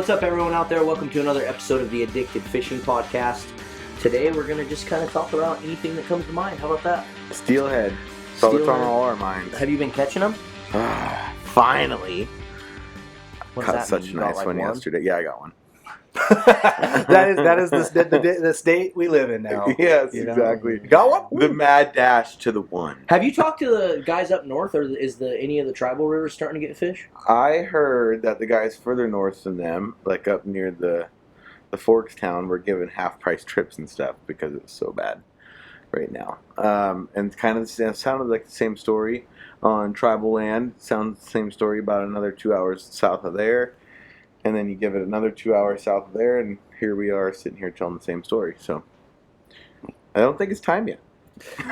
What's up, everyone out there? Welcome to another episode of the Addicted Fishing Podcast. Today, we're going to just kind of talk about anything that comes to mind. How about that? Steelhead. So it's on all our minds. Have you been catching them? Finally. What Caught does that such mean? a nice one yesterday. Yeah, I got one. that is the state we live in now. Yes, exactly. Got one? The mad dash to the one. Have you talked to the guys up north, or is any of the tribal rivers starting to get fish? I heard that the guys further north than them, like up near the Forks town, were given half-price trips and stuff because it's so bad right now. And kind of sounded like the same story on tribal land. Sounds the same story about another 2 hours south of there. And then you give it another 2 hours south of there, and here we are sitting here telling the same story. So I don't think it's time yet.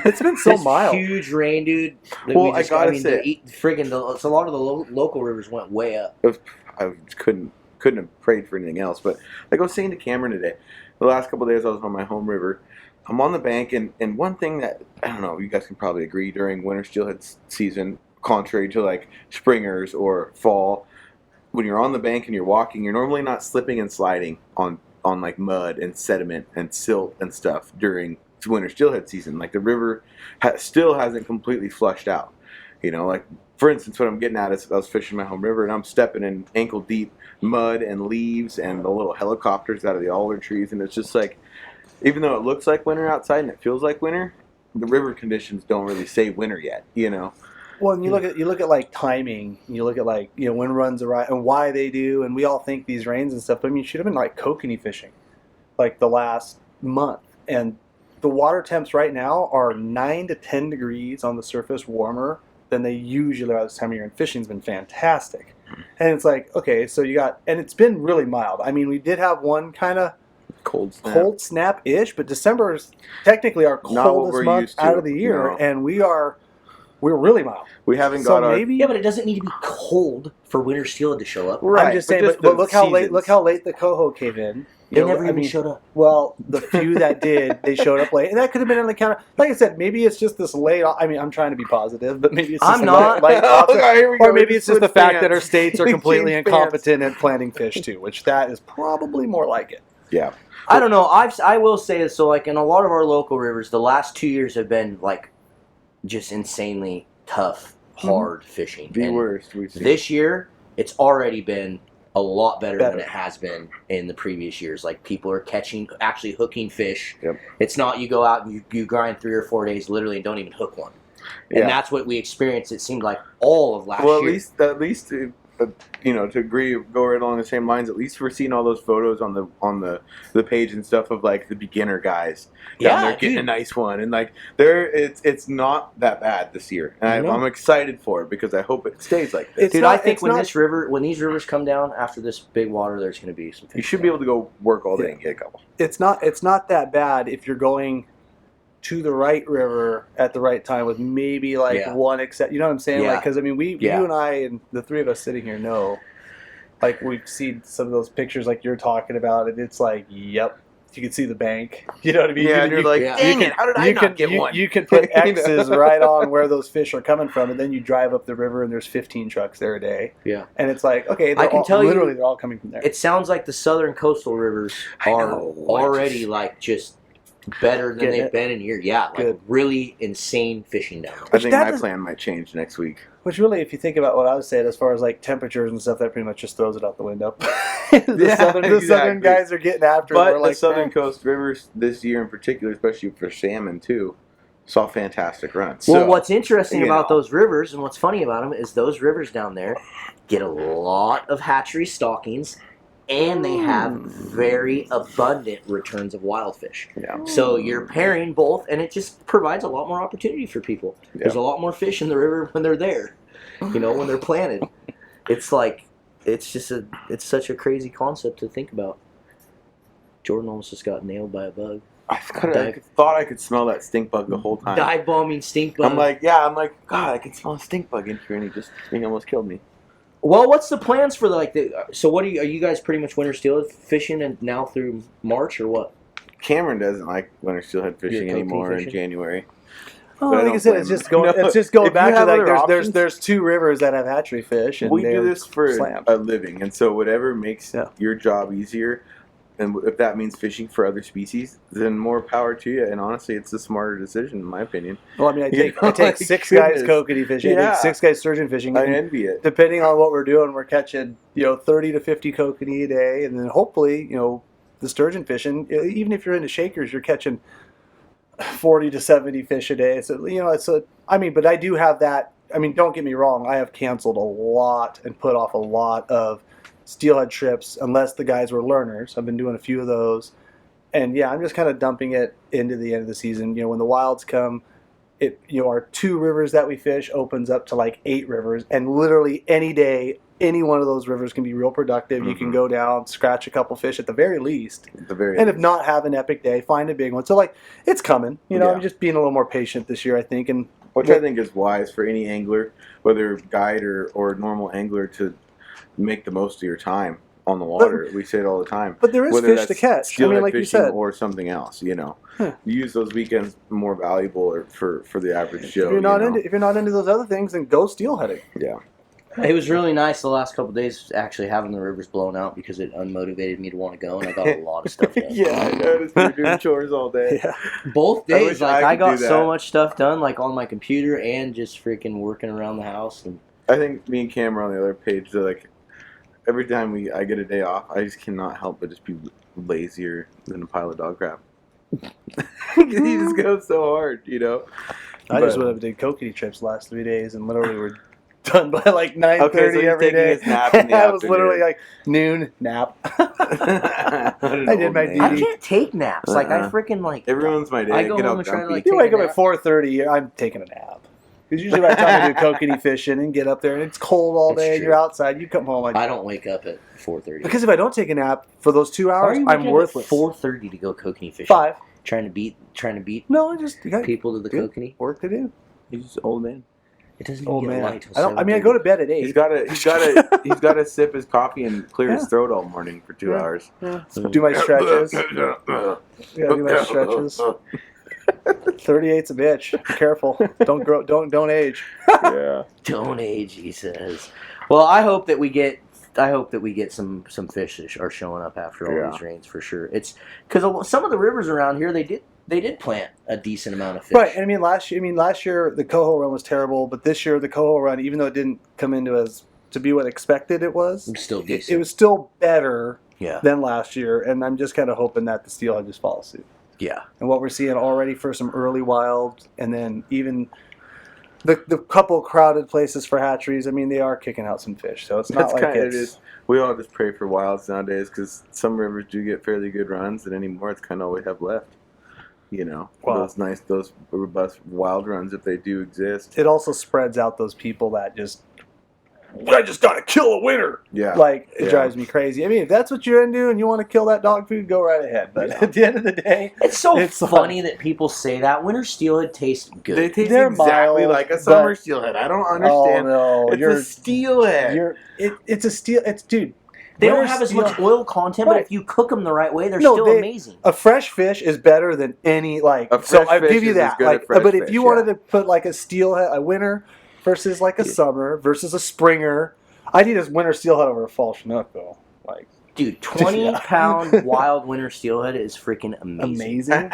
It's been so mild. Huge rain, dude. Well, I gotta say, a lot of the local rivers went way up. I couldn't have prayed for anything else. But like I was saying to Cameron today, the last couple of days I was on my home river. I'm on the bank, and one thing that, I don't know, you guys can probably agree, during winter steelhead season, contrary to like springers or fall, when you're on the bank and you're walking, you're normally not slipping and sliding on like mud and sediment and silt and stuff during winter steelhead season. Like the river still hasn't completely flushed out. You know, like for instance, what I'm getting at is I was fishing my home river and I'm stepping in ankle deep mud and leaves and the little helicopters out of the alder trees, and it's just like, even though it looks like winter outside and it feels like winter, the river conditions don't really say winter yet, you know. Well, and you look at like timing, you look at like, you know, when runs arrive and why they do, and we all think these rains and stuff, but I mean, you should have been like kokanee fishing like the last month, and the water temps right now are 9 to 10 degrees on the surface warmer than they usually are this time of year, and fishing's been fantastic. And it's like, okay, so you got, and it's been really mild. I mean, we did have one kind of cold snap-ish, but December is technically our coldest month out of the year, and we're really mild. We haven't got our... Yeah, but it doesn't need to be cold for winter steelhead to show up. Right. I'm just saying, but look how late the coho came in. They never even showed up. Well, the few that did, they showed up late, and that could have been on the counter. Like I said, maybe it's just this late. I mean, I'm trying to be positive, but maybe it's just or maybe it's just the fact that our states are completely incompetent at planting fish too, which that is probably more like it. Yeah. I don't know. I will say this. So, like in a lot of our local rivers, the last 2 years have been like just insanely tough, hard fishing. The worst we've seen. This year, it's already been a lot better than it has been in the previous years. Like people are actually hooking fish. Yep. It's not you go out and you grind 3 or 4 days literally and don't even hook one. And that's what we experienced. It seemed like all of last year. Well, at least. You know, to agree, go right along the same lines. At least we're seeing all those photos on the page and stuff of like the beginner guys down there getting a nice one, and like it's not that bad this year, and I'm excited for it because I hope it stays like this. Dude, I think when these rivers come down after this big water, there's going to be some. You should be able to go work all day and get a couple. It's not that bad if you're going to the right river at the right time with maybe like one except, you know what I'm saying? Like, because I mean, you and I and the three of us sitting here know, like we've seen some of those pictures like you're talking about, and it's like, yep, you can see the bank. You know what I mean? Yeah, and you're like, dang it, how did I not get one? You can put X's right on where those fish are coming from, and then you drive up the river and there's 15 trucks there a day. Yeah. And it's like, okay, they're all coming from there. It sounds like the southern coastal rivers are already like just better than they've been in years. Yeah, like really insane fishing down. I think my plan might change next week. Which really, if you think about what I was saying, as far as like temperatures and stuff, that pretty much just throws it out the window. The southern guys are getting after it. But the southern coast rivers this year in particular, especially for salmon too, saw fantastic runs. Well, what's interesting about those rivers and what's funny about them is those rivers down there get a lot of hatchery stockings, and they have very abundant returns of wild fish. Yeah. So you're pairing both, and it just provides a lot more opportunity for people. Yeah. There's a lot more fish in the river when they're there, you know, when they're planted. It's like, it's such a crazy concept to think about. Jordan almost just got nailed by a bug. I thought I could smell that stink bug the whole time. Dive bombing stink bug. I'm like, God, I can smell a stink bug in here, and he almost killed me. Well, what's the plans for so what are you guys pretty much winter steelhead fishing and now through March or what? Cameron doesn't like winter steelhead fishing anymore in January. Oh, But I like I don't said, blame it's just them. going. No, It's just going if you back to have like other options- there's 2 rivers that have hatchery fish, and we do they're this for slammed. a living, and so whatever makes Yeah. your job easier, and if that means fishing for other species, then more power to you. And honestly, it's a smarter decision, in my opinion. Well, I mean, I You take know, like, 6 guys goodness. kokanee fishing. I Yeah. take 6 guys sturgeon fishing. I and envy it. depending on what we're doing, we're catching 30 to 50 kokanee a day, and then hopefully the sturgeon fishing. Even if you're into shakers, you're catching 40 to 70 fish a day. So but I do have that. I mean, don't get me wrong. I have canceled a lot and put off a lot of steelhead trips unless the guys were learners. I've been doing a few of those, and yeah, I'm just kind of dumping it into the end of the season. When the wilds come, our 2 rivers that we fish opens up to like 8 rivers, and literally any day, any one of those rivers can be real productive. You can go down, scratch a couple fish at the very least, and if not, have an epic day, find a big one. So like, it's coming. I'm just being a little more patient this year, I think, and which I think is wise for any angler, whether guide or normal angler, to make the most of your time on the water. We say it all the time. But there is whether fish to that's catch. steelhead Like you fishing said, or something else. You use those weekends more valuable for the average Joe. if you're not into those other things, then go steelheading. Yeah. It was really nice the last couple of days actually having the rivers blown out because it unmotivated me to want to go, and I got a lot of stuff done. Yeah, I noticed you were doing chores all day. Yeah. Both I days, wish like I I could got do so that. much stuff done, like on my computer and just freaking working around the house. And I think me and Cam are on the other page. They're like, every time I get a day off, I just cannot help but just be lazier than a pile of dog crap. He just goes so hard, I just went up and did kokanee trips the last 3 days, and literally we're done by like 9:30 Okay, so he's every taking day. his nap in the I was afternoon. literally like noon nap. I did my I duty. can't take naps. Like I Uh-uh. freaking like. It ruins my day. I go Get home out and try to, grumpy. like, You take wake a up at nap. 4:30. I'm taking a nap. Because usually by the time I do kokanee fishing and get up there and it's cold all That's day, and true. you're outside, you come home. I don't wake up at 4:30. Because if I don't take a nap for those 2 Why are hours, you I'm waking up worthless. at 4:30 to go kokanee fishing. 5. Trying to beat No, I just you got people to the Good. kokanee. work to do. He's just old man. It doesn't Oh even get man, light till I go to bed at 8. He's got to sip his coffee and clear his throat all morning for 2 hours. Yeah. Do my stretches. Yeah, do my stretches. 38's a bitch. Be careful. Don't age. Yeah. Don't age, he says. Well, I hope that we get some fish that are showing up after all these rains for sure. It's because some of the rivers around here they did plant a decent amount of fish. Right, and last year the coho run was terrible, but this year the coho run, even though it didn't come into to be what expected it was, It's still decent. It was still better Yeah. than last year, and I'm just kind of hoping that the steelhead just follows suit. Yeah. And what we're seeing already for some early wild, and then even the couple crowded places for hatcheries, they are kicking out some fish. So it's not That's like kind of it's... it is. We all just pray for wilds nowadays because some rivers do get fairly good runs, and anymore it's kind of all we have left. Wow. Those robust wild runs, if they do exist. It also spreads out those people that I just got to kill a winner. Yeah. It drives me crazy. If that's what you're into and you want to kill that dog food, go right ahead. But at the end of the day, It's so It's funny that people say that. Winter steelhead tastes good. They taste They're exactly mild, like a summer but- steelhead. I don't understand. Oh no, It's a steelhead. It's a steel. It's dude. They don't winter have as steel- much oil content, but Right. if you cook them the right way, they're No, still they- amazing. A fresh fish is better than any A So fresh I fish give you is as that. good as fresh But if fish, you wanted to put like a steelhead, a winter versus like a summer versus a springer, I need a winter steelhead over a fall chinook though. Dude, 20-pound wild winter steelhead is freaking amazing. Amazing.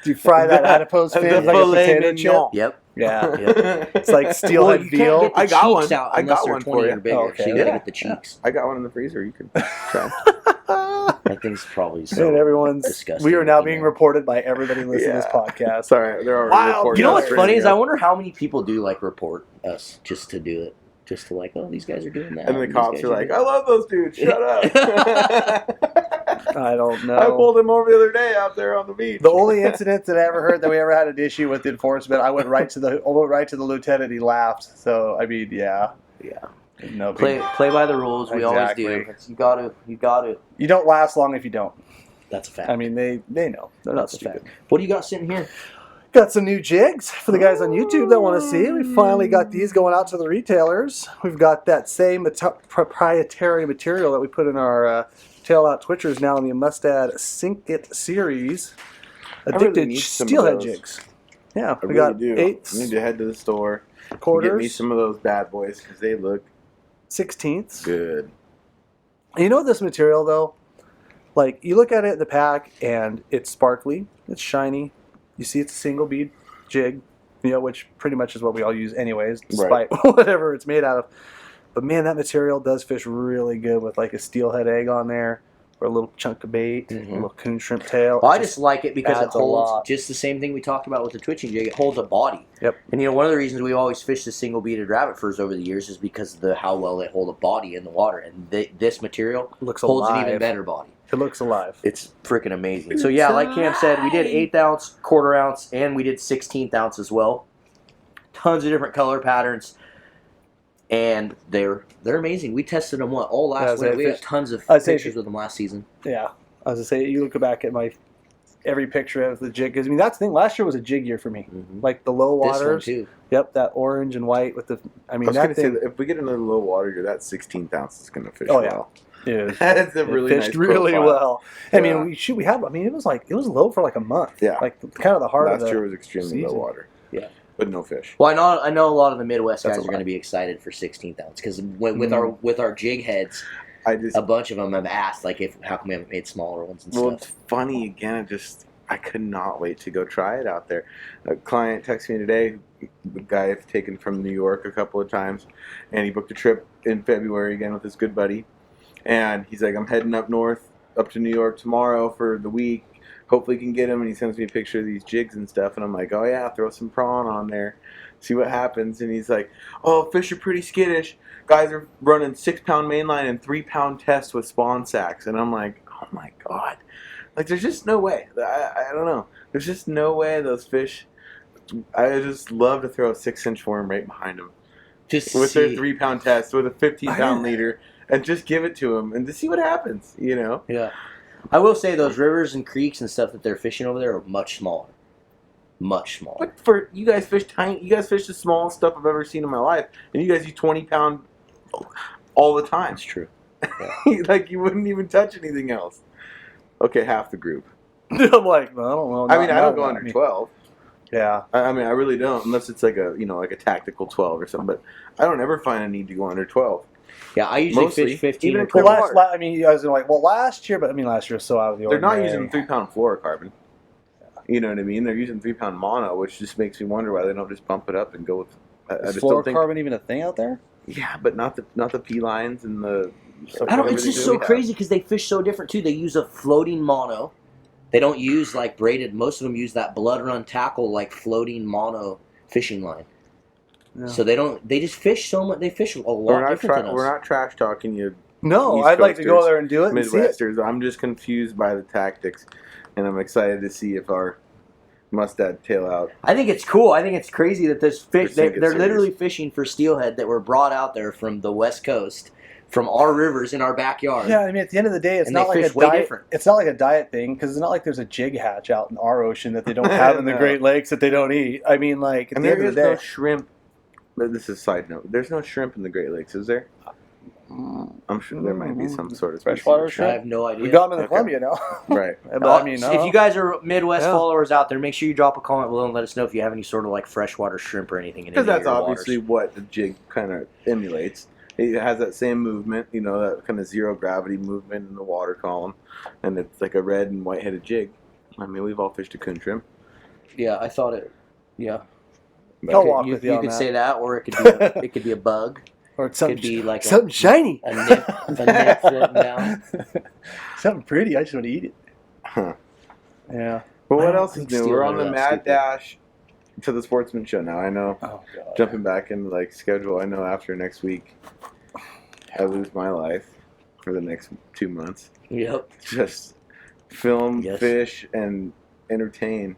Do you fry that adipose The fin like a filet potato chip? mignon. Yep. Yeah. Yep. It's like steelhead you veal. can't get the I got cheeks one. out I unless got they're one 20 for you. or bigger, Oh, okay. so you gotta Yeah. get the cheeks. I got one in the freezer. You can try. That thing's probably so And everyone's. disgusting. We are now looking being at. reported by everybody listening to this Yeah. podcast. Sorry, there are Wow, reports You know on what's the funny is radio. I wonder how many people do report us just to do it. Just to these guys are doing that. And then the these cops guys are like, doing I love those dudes. Shut up. I don't know. I pulled him over the other day out there on the beach. The only incident that I ever heard that we ever had an issue with the enforcement, I went right to the lieutenant. He laughed. So yeah. Yeah. No, Play by the rules. We always do. Exactly. You gotta. you don't last long if you don't. That's a fact. They know. They're not That's a stupid. fact. What do you got sitting here? Got some new jigs for the guys on YouTube that want to see. We finally got these going out to the retailers. We've got that same proprietary material that we put in our tail out twitchers now in the Mustad Sink It series. I really Addicted need some of steelhead those. jigs. Yeah, I we really got do. eighths, I need to head to the store and quarters, get me some of those bad boys because they look 16ths. good. You know this material though, like you look at it in the pack and it's sparkly, it's shiny. You see it's a single bead jig, which pretty much is what we all use anyways, despite whatever it's made out of. But man, that material does fish really good with like a steelhead egg on there, or a little chunk of bait, a little coon shrimp tail. Well, I just like it because it adds a holds lot. just the same thing we talked about with the twitching jig. It holds a body. Yep. And one of the reasons we always fish the single beaded rabbit furs over the years is because of how well they hold a body in the water. And this material Looks holds alive. an even better body. It looks alive. It's freaking amazing. So yeah, like Cam said, we did 1/8 ounce, 1/4 ounce, and we did 16th ounce as well. Tons of different color patterns. And they're amazing. We tested them all last winter. We got tons of pictures with them last season. Yeah, I was gonna say you look back at every picture of the jig because that's the thing. Last year was a jig year for me. Like the low waters. This one too. Yep, that orange and white with the. I was that gonna thing. say that if we get another low water year, that 16th ounce is gonna fish Oh well. Yeah, That's a really fished nice really profile. well. Yeah. I mean, we have. I mean, it was low for like a month. Yeah. like kind of the heart of Last the year was extremely low season. water. Yeah. But no fish. Well, I know a lot of the Midwest That's guys a are going lot. to be excited for 16th ounce because with our jig heads, a bunch of them have asked how come we haven't made smaller ones and Well, stuff. it's funny again. I could not wait to go try it out there. A client texted me today, the guy I've taken from New York a couple of times, and he booked a trip in February again with his good buddy. And he's like, I'm heading up north, up to New York tomorrow for the week. Hopefully can get him. And he sends me a picture of these jigs and stuff. And I'm like, oh yeah, throw some prawn on there. See what happens. And he's like, oh, fish are pretty skittish. Guys are running 6-pound mainline and 3-pound tests with spawn sacks. And I'm like, oh my God. Like, there's just no way. I don't know. There's just no way those fish. I just love to throw a 6-inch worm right behind them. Just With see. their 3-pound test, with a 15-pound leader, and just give it to them and to see what happens, Yeah. I will say those rivers and creeks and stuff that they're fishing over there are much smaller. Much smaller. But for you guys fish tiny, you guys fish the smallest stuff I've ever seen in my life, and you guys use 20-pound all the time. That's true. Like you wouldn't even touch anything else. Okay, half the group. I'm like, well, I don't know. I mean, I don't go under 12. Yeah. I mean, I really don't, unless it's like a tactical 12 or something. But I don't ever find a need to go under 12. Yeah, I usually Mostly, fish 15 even or in clear 20. water. I mean, you guys are like, well, last year, but I mean, last year was so out of the They're ordinary. not using 3-pound fluorocarbon. You know what I mean? They're using 3-pound mono, which just makes me wonder why they don't just bump it up and go with. I Is just don't think. fluorocarbon even a thing out there? Yeah, but not the P lines and the. I don't. It's everything just that so we have. crazy because they fish so different too. They use a floating mono. They don't use like braided. Most of them use that blood run tackle like floating mono fishing line. Yeah. So they don't. They just fish so much. They fish a lot We're not, different than us. we're not trash talking you No, East I'd like to go Coasters, there and do it and see it. Midwesters. I'm just confused by the tactics, and I'm excited to see if our mustad tail out. I think it's cool. I think it's crazy that this fish. Just think They're it's literally fishing for steelhead that were brought out there from the West Coast, from our rivers in our backyard. Yeah, I mean, at the end of the day, it's And not they like a fish way diet. different. It's not like a diet thing because it's not like there's a jig hatch out in our ocean that they don't have in the No. Great Lakes that they don't eat. I mean, like at And the end there of is the no day, shrimp. But this is a side note. There's no shrimp in the Great Lakes, is there? I'm sure there might be some sort of species Freshwater of I shrimp? have no idea. we got them in the Okay. Columbia now. Right. But I mean, if you guys are Midwest Yeah. followers out there, make sure you drop a comment below and let us know if you have any sort of like freshwater shrimp or anything in any Because of that's your obviously waters. what the jig kind of emulates. It has that same movement, that kind of zero gravity movement in the water column, and it's like a red and white headed jig. I mean, we've all fished a coon shrimp. Yeah, I thought it. Yeah, But I'll walk you, with you you on could that. say that, or it could be it could be a bug. or It something, could be like something shiny, a nip floating down. something pretty. I just want to eat it. Huh. Yeah. But I what don't else is think new? We're on the Steelhead are that mad stupid. dash to the Sportsman show now. I know. Oh god. Jumping back into like schedule. I know after next week, I lose my life for the next 2 months. Yep. Just film, Yes. fish, and entertain.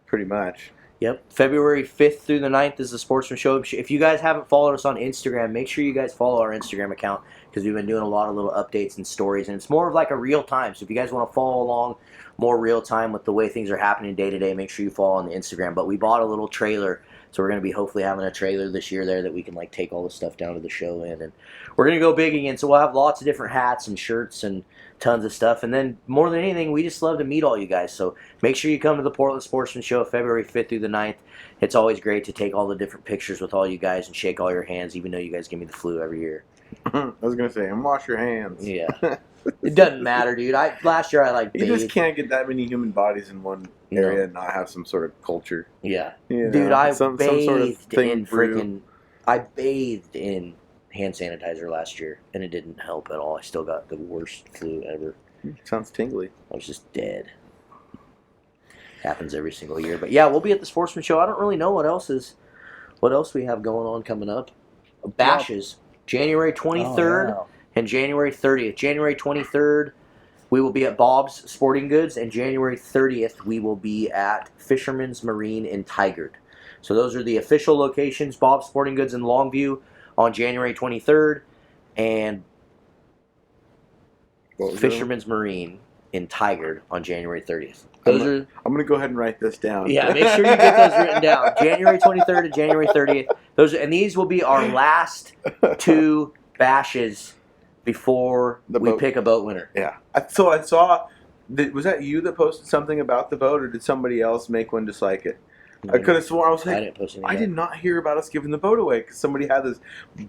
Pretty much. Yep. February 5th through the 9th is the Sportsman Show. If you guys haven't followed us on Instagram, make sure you guys follow our Instagram account because we've been doing a lot of little updates and stories, and it's more of like a real time. So if you guys want to follow along more real time with the way things are happening day to day, make sure you follow on the Instagram. But we bought a little trailer So we're going to be hopefully having a trailer this year there that we can like take all the stuff down to the show in, and we're going to go big again. So we'll have lots of different hats and shirts and tons of stuff. And then more than anything, we just love to meet all you guys. So make sure you come to the Portland Sportsman Show February 5th through the 9th. It's always great to take all the different pictures with all you guys and shake all your hands, even though you guys give me the flu every year. I was gonna say, and wash your hands. Yeah. It doesn't matter, dude. Last year I You just can't get that many human bodies in one area and not have some sort of culture. Yeah. You know, Dude, I some bathed sort of thing in for you. freaking I bathed in hand sanitizer last year and it didn't help at all. I still got the worst flu ever. Sounds tingly. I was just dead. Happens every single year. But yeah, we'll be at the Sportsman Show. I don't really know what else we have going on coming up. Bashes. January 23rd and January 30th. January 23rd, we will be at Bob's Sporting Goods, and January 30th, we will be at Fisherman's Marine in Tigard. So those are the official locations, Bob's Sporting Goods in Longview on January 23rd, and Fisherman's Marine in Tigard on January 30th. I'm going to go ahead and write this down. Yeah, make sure you get those written down. January 23rd and January 30th. And these will be our last two bashes before we pick a boat winner. Yeah. So I saw, was that you that posted something about the boat, or did somebody else make one just like it? I could have sworn, I was like, I didn't post anything. I did not hear about us giving the boat away, because somebody had this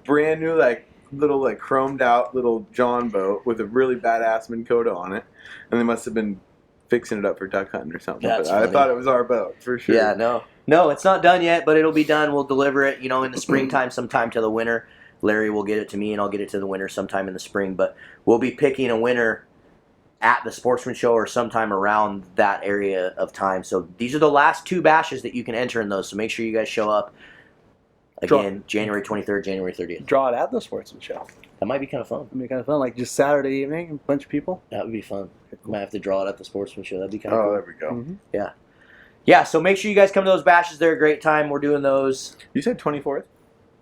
brand new, little chromed out little John boat with a really badass Minn Kota on it, and they must have been fixing it up for duck hunting or something. That's but I thought it was our boat for sure. Yeah, no, it's not done yet, but it'll be done. We'll deliver it, in the springtime, sometime to the winter. Larry will get it to me, and I'll get it to the winter sometime in the spring. But we'll be picking a winner at the Sportsman Show or sometime around that area of time. So these are the last two bashes that you can enter in those. So make sure you guys show up. Again, January 23rd, January 30th. Draw it at the Sportsman Show. That might be kind of fun. It'd be kind of fun, like just Saturday evening, a bunch of people. That would be fun. Might have to draw it at the Sportsman Show. That'd be kind of cool. Oh, there we go. Mm-hmm. Yeah. Yeah, so make sure you guys come to those bashes. They're a great time. We're doing those You said 24th?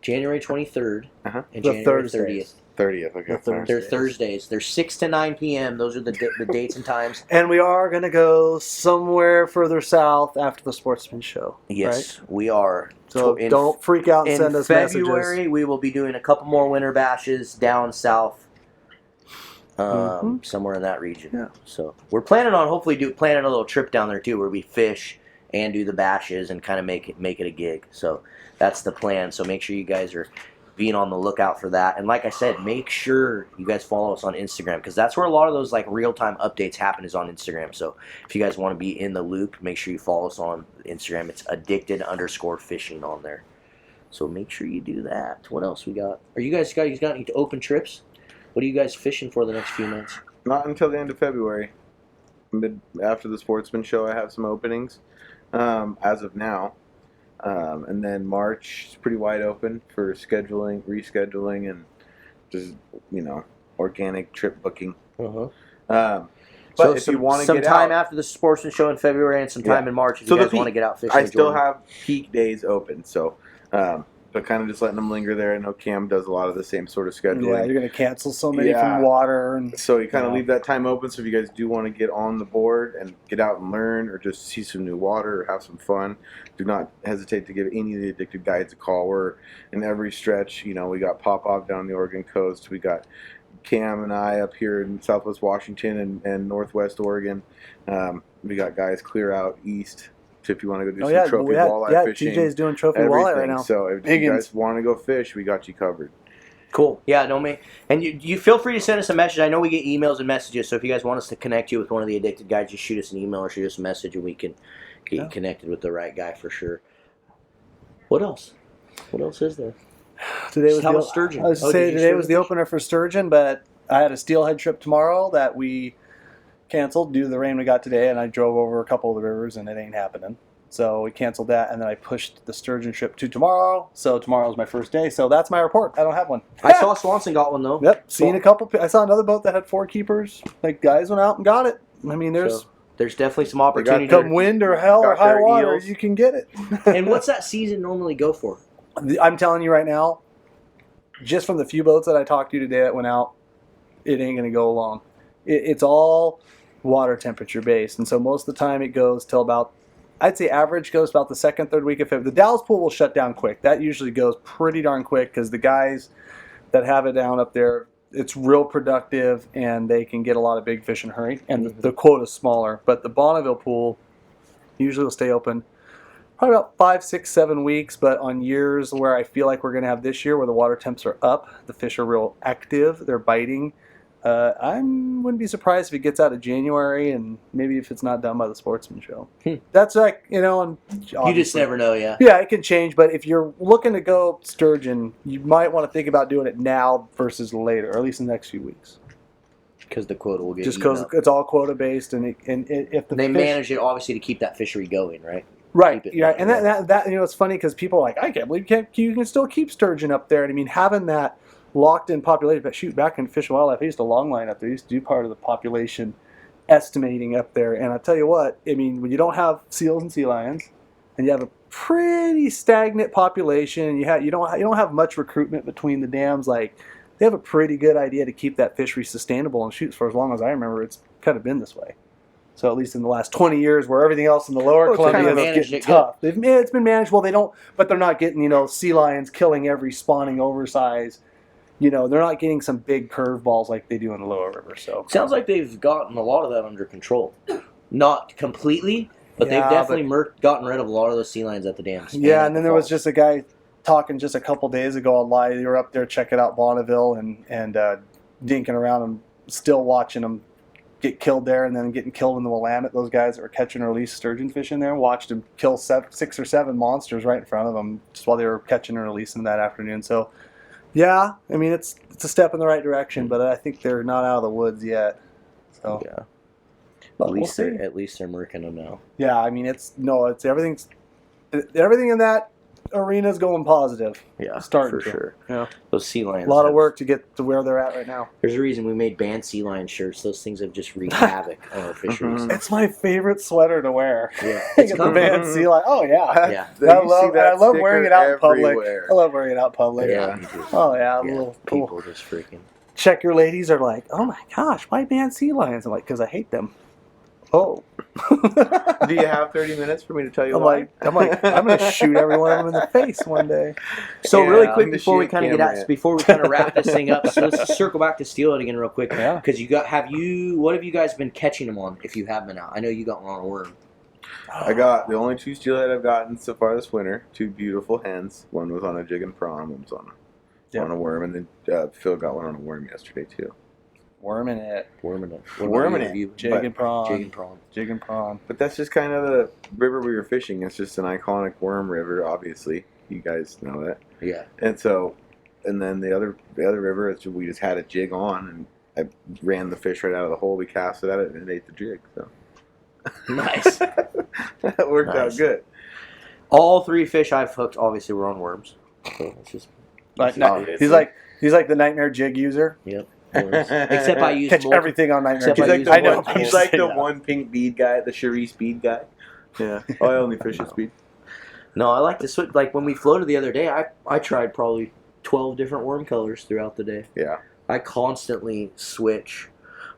January 23rd and The January Thursdays. 30th. 30th, okay. They're Thursdays. They're 6 to 9 p.m. Those are the dates and times. And we are going to go somewhere further south after the Sportsman Show. Yes, right? we are. So don't freak out and send us February, messages. we will be doing a couple more winter bashes down south, somewhere in that region. Yeah. So we're planning on planning a little trip down there too, where we fish and do the bashes and kind of make it a gig. So that's the plan. So make sure you guys are being on the lookout for that. And like I said, make sure you guys follow us on Instagram, because that's where a lot of those real-time updates happen, is on Instagram. So if you guys want to be in the loop, make sure you follow us on Instagram. It's addicted_fishing on there. So make sure you do that. What else we got? You guys got any open trips? What are you guys fishing for the next few months? Not until the end of February. After the Sportsman Show, I have some openings as of now. And then March is pretty wide open for rescheduling, and just, organic trip booking. But So if you want to some get time out, after the Sportsman Show in February and some time in March if you guys want to get out fishing. I still enjoy. have peak days open, so but kind of just letting them linger there. I know Cam does a lot of the same sort of scheduling. Yeah, you're going to cancel so many from water. And so you kind of leave that time open, so if you guys do want to get on the board and get out and learn, or just see some new water or have some fun, do not hesitate to give any of the Addicted Guides a call. We're in every stretch. We got Pop-Off down the Oregon coast. We got Cam and I up here in Southwest Washington and Northwest Oregon. We got guys clear out east. If you want to go do some trophy walleye fishing. TJ's doing trophy walleye right now. So if you guys want to go fish, we got you covered. Cool. Yeah, and you feel free to send us a message. I know we get emails and messages, so if you guys want us to connect you with one of the Addicted Guys, just shoot us an email or shoot us a message, and we can get you connected with the right guy for sure. What else? What else is there? Today was sturgeon. I was saying today was the opener for sturgeon, but I had a Steelhead trip tomorrow that we canceled due to the rain we got today, and I drove over a couple of the rivers, and it ain't happening. So we canceled that, and then I pushed the sturgeon trip to tomorrow. So tomorrow's my first day. So that's my report. I don't have one. I saw Swanson got one though. Yep, seen a couple. I saw another boat that had 4 keepers. Guys went out and got it. I mean, there's definitely some opportunity. Come wind or hell or high water, you can get it. And what's that season normally go for? I'm telling you right now, just from the few boats that I talked to today that went out, it ain't going to go long. It's all water temperature based, and so most of the time it goes till about I'd say average goes about the second, third week of February. The Dallas pool will shut down quick. That usually goes pretty darn quick because the guys that have it down up there, it's real productive and they can get a lot of big fish in a hurry. And the quota's smaller. But the Bonneville pool usually will stay open probably about 5, 6, 7 weeks. But on years where I feel like we're going to have this year where the water temps are up, the fish are real active, they're biting. I wouldn't be surprised if it gets out of January, and maybe if it's not done by the Sportsman show. That's like, and You just never know, yeah. Yeah, it can change, but if you're looking to go sturgeon, you might want to think about doing it now versus later, or at least in the next few weeks. Because the quota will get Just eaten because up. it's all quota based, and if the They fish, manage it obviously to keep that fishery going, right? right, keep it yeah, going, and that it's funny because people are like, I can't believe you can still keep sturgeon up there, and I mean having that locked in population. But shoot, back in Fish and Wildlife, I used to long line up there. I used to do part of the population estimating up there, and I tell you what, I mean, when you don't have seals and sea lions, and you have a pretty stagnant population, and you don't have much recruitment between the dams, like they have a pretty good idea to keep that fishery sustainable. And shoot, for as long as I remember, it's kind of been this way. So at least in the last 20 years, where everything else in the lower Columbia is getting tough, it's been managed. Well, but they're not getting sea lions killing every spawning oversize. They're not getting some big curveballs like they do in the lower river. So sounds like they've gotten a lot of that under control. Not completely, but they've definitely gotten rid of a lot of those sea lions at the dams. Yeah, and then there was just a guy talking just a couple days ago on live. They were up there checking out Bonneville and dinking around and still watching them get killed there, and then getting killed in the Willamette. Those guys that were catching and release sturgeon fish in there watched them kill 6 or 7 monsters right in front of them just while they were catching and releasing that afternoon. So. Yeah, I mean it's a step in the right direction, but I think they're not out of the woods yet. So yeah, but at least they're murking them now. Yeah, I mean it's everything in that arena is going positive. Yeah, starting for sure. Yeah, those sea lions. A lot of work to get to where they're at right now. There's a reason we made banned sea lion shirts. Those things have just wreaked havoc on our fisheries. It's my favorite sweater to wear. Yeah, it's the banned sea lion. Oh yeah, yeah. I love wearing it out in public. I love wearing it out in public. Yeah. Oh yeah, People cool. just freaking. Check your ladies are like, oh my gosh, why banned sea lions? I'm like, because I hate them. Oh. Do you have 30 minutes for me to tell you why? I'm going to shoot every one of them in the face one day. So really quick before we kind of wrap this thing up, so let's circle back to Steelhead again real quick. Yeah. Because what have you guys been catching them on? If you have been out, I know you got one on a worm. I got the only 2 steelhead I've gotten so far this winter. 2 beautiful hens. One was on a jig and prawn. One was on a worm, and then Phil got one on a worm yesterday too. Worming it. Jig and prawn. But that's just kind of the river we were fishing. It's just an iconic worm river, obviously. You guys know that. Yeah. And then the other river, we just had a jig on, and I ran the fish right out of the hole. We casted at it, and it ate the jig. So nice. That worked out good. All 3 fish I've hooked obviously were on worms. So it's just he's like the nightmare jig user. Yep. Except I use catch everything on nightmare. He's like the one pink bead guy, the Cherise bead guy. Yeah. I only fish at speed. No, I like to switch. Like when we floated the other day, I tried probably 12 different worm colors throughout the day. Yeah. I constantly switch.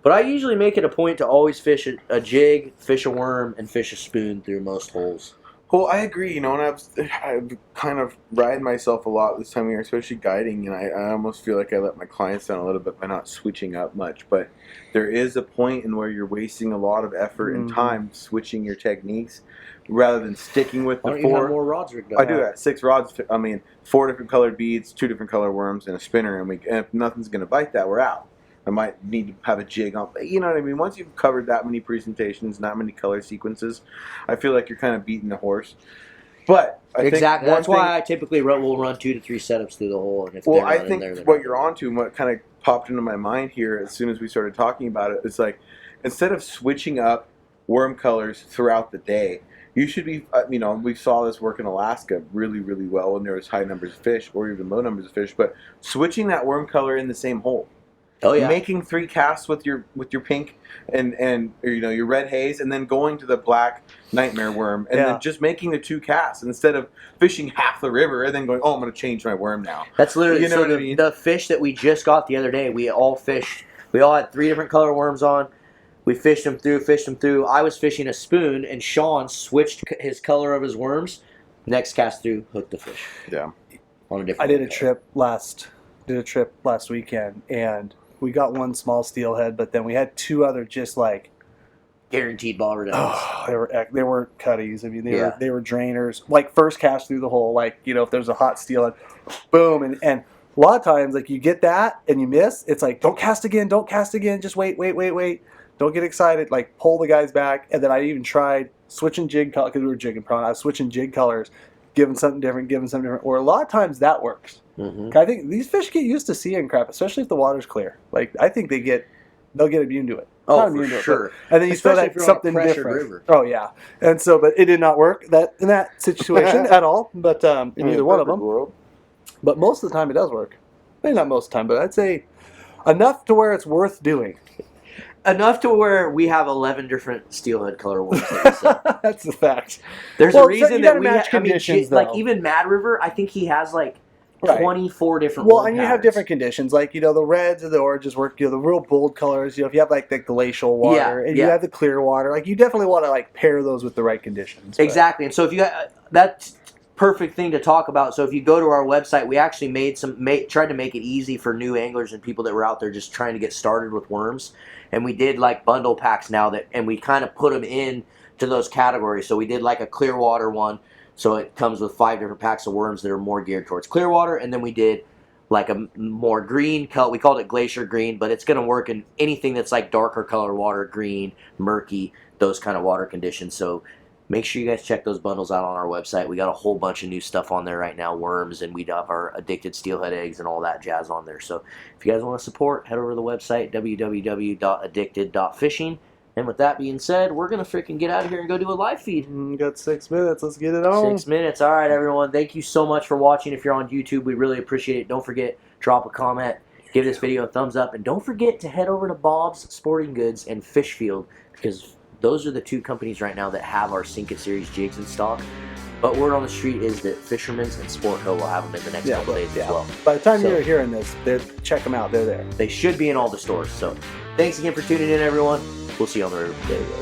But I usually make it a point to always fish a jig, fish a worm, and fish a spoon through most holes. Well, I agree, and I've kind of riding myself a lot this time of year, especially guiding, and I almost feel like I let my clients down a little bit by not switching up much, but there is a point in where you're wasting a lot of effort and time switching your techniques rather than sticking with the 4. You have more rods rigged up? I do have 6 rods, 4 different colored beads, 2 different colored worms, and a spinner, and if nothing's going to bite that, we're out. I might need to have a jig on. You know what I mean? Once you've covered that many presentations, that many color sequences, I feel like you're kind of beating the horse. But I think that's why I typically will run 2 to 3 setups through the hole. And if I think what you're onto and what kind of popped into my mind here as soon as we started talking about it is like, instead of switching up worm colors throughout the day, you should be, we saw this work in Alaska really, really well when there was high numbers of fish or even low numbers of fish, but switching that worm color in the same hole. Oh yeah. Making 3 casts with your pink and your red haze, and then going to the black nightmare worm, and then just making the 2 casts instead of fishing half the river and then going, oh, I'm going to change my worm now. That's literally what I mean? The fish that we just got the other day. We all had 3 different color worms on. We fished them through. I was fishing a spoon, and Sean switched his color of his worms. Next cast through, hooked the fish. Yeah. On a different. I did a trip last weekend, and we got one small steelhead, but then we had two other just like guaranteed ball redundancy. Oh, they were cutties. I mean, Yeah. they were drainers. Like first cast through the hole, like if there's a hot steelhead, boom, and a lot of times like you get that and you miss. It's like don't cast again, just wait. Don't get excited. Like pull the guys back, and then I even tried switching jig color because we were jigging prawn. I was switching jig colors, giving something different. Or a lot of times that works. Mm-hmm. I think these fish get used to seeing crap, especially if the water's clear. Like I think they'll get immune to it. Oh, Not for immune to it, sure. and then you feel Especially that if you're on a something pressured different. river. Oh yeah, and so but it did not work in that situation at all. But in either one of them. World. But most of the time it does work. Maybe not most of the time, but I'd say enough to where it's worth doing. Enough to where we have 11 different steelhead color worms that we sell. That's the fact. There's Well, a reason you that gotta we match conditions, like though. even Mad River, I think he has like Right. 24 different Well, worm and you have patterns. different conditions, like the reds or the oranges work. The real bold colors. If you have like the glacial water, and you yeah. have the clear water, like you definitely want to like pair those with the right conditions. But- Exactly. And so if you got that's perfect thing to talk about. So if you go to our website, we actually tried to make it easy for new anglers and people that were out there just trying to get started with worms. And we did like bundle packs now and we kind of put them in to those categories. So we did like a clear water one. So it comes with 5 different packs of worms that are more geared towards clear water. And then we did like a more green color. We called it glacier green, but it's going to work in anything that's like darker color water, green, murky, those kind of water conditions. So make sure you guys check those bundles out on our website. We got a whole bunch of new stuff on there right now, worms, and we have our addicted steelhead eggs and all that jazz on there. So if you guys want to support, head over to the website, www.addicted.fishing. And with that being said, we're going to freaking get out of here and go do a live feed. Got 6 minutes. Let's get it on. 6 minutes. All right, everyone. Thank you so much for watching. If you're on YouTube, we really appreciate it. Don't forget, drop a comment, give this video a thumbs up, and don't forget to head over to Bob's Sporting Goods and Fishfield, because those are the 2 companies right now that have our Sink It Series jigs in stock. But word on the street is that Fisherman's and Sport Hill will have them in the next couple days as well. By the time So- you're hearing this, check them out. They're there. They should be in all the stores. So thanks again for tuning in, everyone. We'll see you on the river. There you go.